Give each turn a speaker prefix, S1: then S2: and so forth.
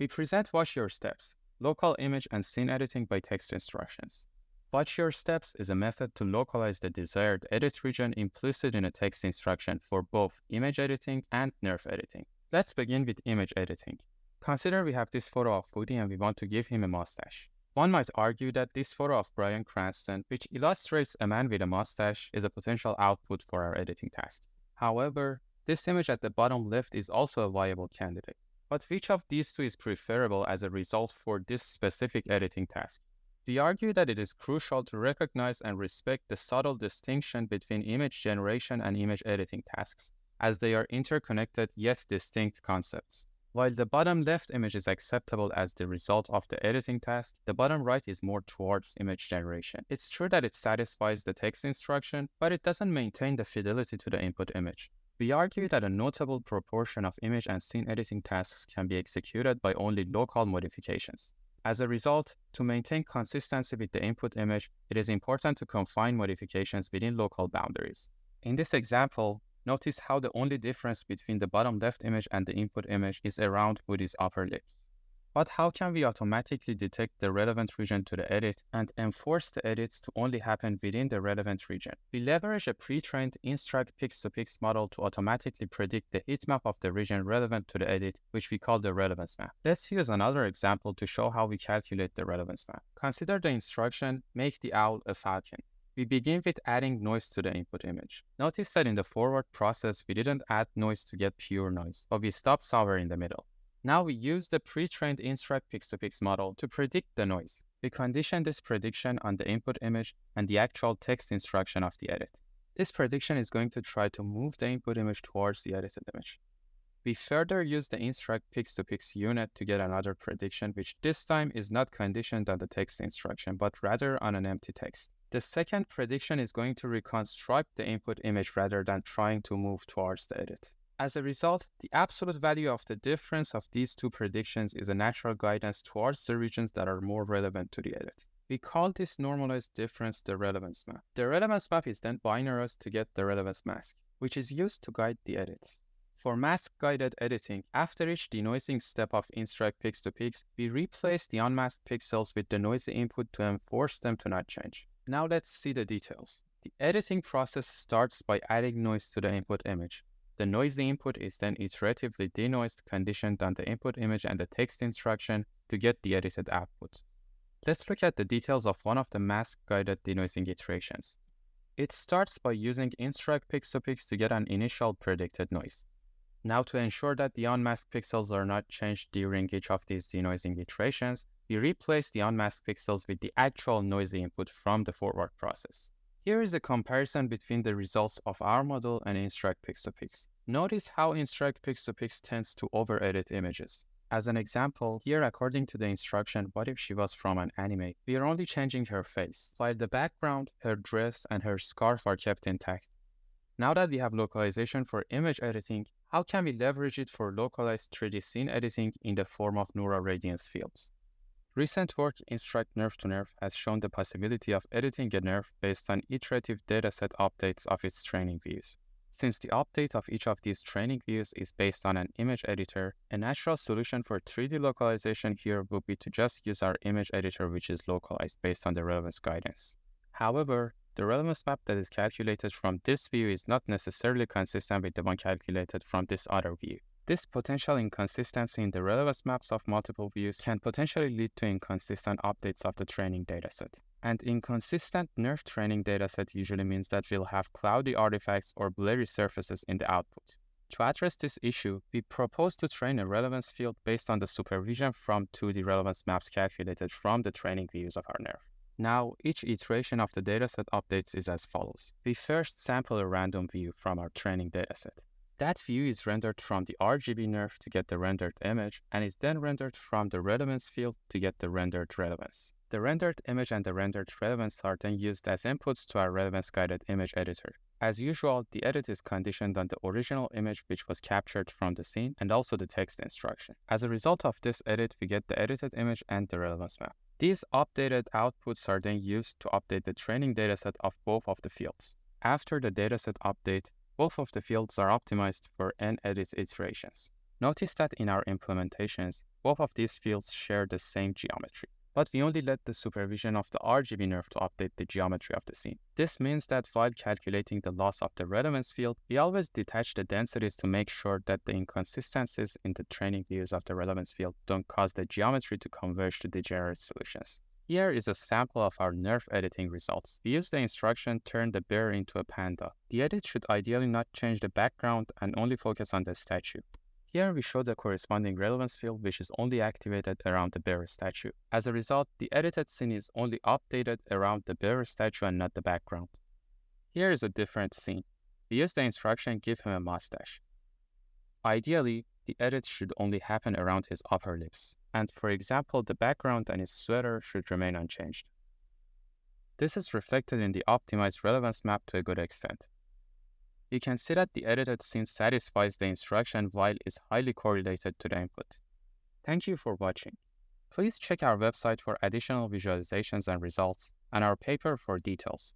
S1: We present watch your steps, local image and scene editing by text instructions. Watch your steps is a method to localize the desired edit region implicit in a text instruction for both image editing and NeRF editing. Let's begin with image editing. Consider we have this photo of Woody and we want to give him a mustache. One might argue that this photo of Bryan Cranston, which illustrates a man with a mustache, is a potential output for our editing task. However, this image at the bottom left is also a viable candidate. But which of these two is preferable as a result for this specific editing task? We argue that it is crucial to recognize and respect the subtle distinction between image generation and image editing tasks, as they are interconnected yet distinct concepts. While the bottom left image is acceptable as the result of the editing task, the bottom right is more towards image generation. It's true that it satisfies the text instruction, but it doesn't maintain the fidelity to the input image. We argue that a notable proportion of image and scene editing tasks can be executed by only local modifications. As a result, to maintain consistency with the input image, it is important to confine modifications within local boundaries. In this example, notice how the only difference between the bottom left image and the input image is around Woody's upper lips. But how can we automatically detect the relevant region to the edit and enforce the edits to only happen within the relevant region? We leverage a pre-trained instruct pix-to-pix model to automatically predict the heat map of the region relevant to the edit, which we call the relevance map. Let's use another example to show how we calculate the relevance map. Consider the instruction, make the owl a falcon. We begin with adding noise to the input image. Notice that in the forward process, we didn't add noise to get pure noise, but we stopped somewhere in the middle. Now we use the pre-trained instruct pix-to-pix model to predict the noise. We condition this prediction on the input image and the actual text instruction of the edit. This prediction is going to try to move the input image towards the edited image. We further use the instruct pix-to-pix unit to get another prediction, which this time is not conditioned on the text instruction, but rather on an empty text. The second prediction is going to reconstruct the input image rather than trying to move towards the edit. As a result, the absolute value of the difference of these two predictions is a natural guidance towards the regions that are more relevant to the edit. We call this normalized difference the relevance map. The relevance map is then binarized to get the relevance mask, which is used to guide the edits. For mask-guided editing, after each denoising step of instruct pix-to-pix, we replace the unmasked pixels with the noisy input to enforce them to not change. Now let's see the details. The editing process starts by adding noise to the input image. The noisy input is then iteratively denoised, conditioned on the input image and the text instruction to get the edited output. Let's look at the details of one of the mask-guided denoising iterations. It starts by using instruct pix-to-pix to get an initial predicted noise. Now, to ensure that the unmasked pixels are not changed during each of these denoising iterations, we replace the unmasked pixels with the actual noisy input from the forward process. Here is a comparison between the results of our model and instruct pix-to-pix. Notice how instruct pix-to-pix tends to over-edit images. As an example, here according to the instruction, what if she was from an anime? We are only changing her face, while the background, her dress, and her scarf are kept intact. Now that we have localization for image editing, how can we leverage it for localized 3D scene editing in the form of neural radiance fields? Recent work instruct NeRF to NeRF has shown the possibility of editing a NeRF based on iterative dataset updates of its training views. Since the update of each of these training views is based on an image editor, a natural solution for 3D localization here would be to just use our image editor, which is localized based on the relevance guidance. However, the relevance map that is calculated from this view is not necessarily consistent with the one calculated from this other view. This potential inconsistency in the relevance maps of multiple views can potentially lead to inconsistent updates of the training dataset. And inconsistent NeRF training dataset usually means that we'll have cloudy artifacts or blurry surfaces in the output. To address this issue, we propose to train a relevance field based on the supervision from 2D relevance maps calculated from the training views of our NeRF. Now, each iteration of the dataset updates is as follows. We first sample a random view from our training dataset. That view is rendered from the RGB NeRF to get the rendered image and is then rendered from the relevance field to get the rendered relevance. The rendered image and the rendered relevance are then used as inputs to our relevance-guided image editor. As usual, the edit is conditioned on the original image which was captured from the scene and also the text instruction. As a result of this edit, we get the edited image and the relevance map. These updated outputs are then used to update the training dataset of both of the fields. After the dataset update, both of the fields are optimized for n edit iterations. Notice that in our implementations, both of these fields share the same geometry, but we only let the supervision of the RGB NeRF to update the geometry of the scene. This means that while calculating the loss of the relevance field, we always detach the densities to make sure that the inconsistencies in the training views of the relevance field don't cause the geometry to converge to degenerate solutions. Here is a sample of our NeRF editing results. We use the instruction turn the bear into a panda. The edit should ideally not change the background and only focus on the statue. Here we show the corresponding relevance field which is only activated around the bear statue. As a result, the edited scene is only updated around the bear statue and not the background. Here is a different scene. We use the instruction give him a mustache. Ideally, the edit should only happen around his upper lips, and for example, the background and his sweater should remain unchanged. This is reflected in the optimized relevance map to a good extent. You can see that the edited scene satisfies the instruction while is highly correlated to the input. Thank you for watching. Please check our website for additional visualizations and results, and our paper for details.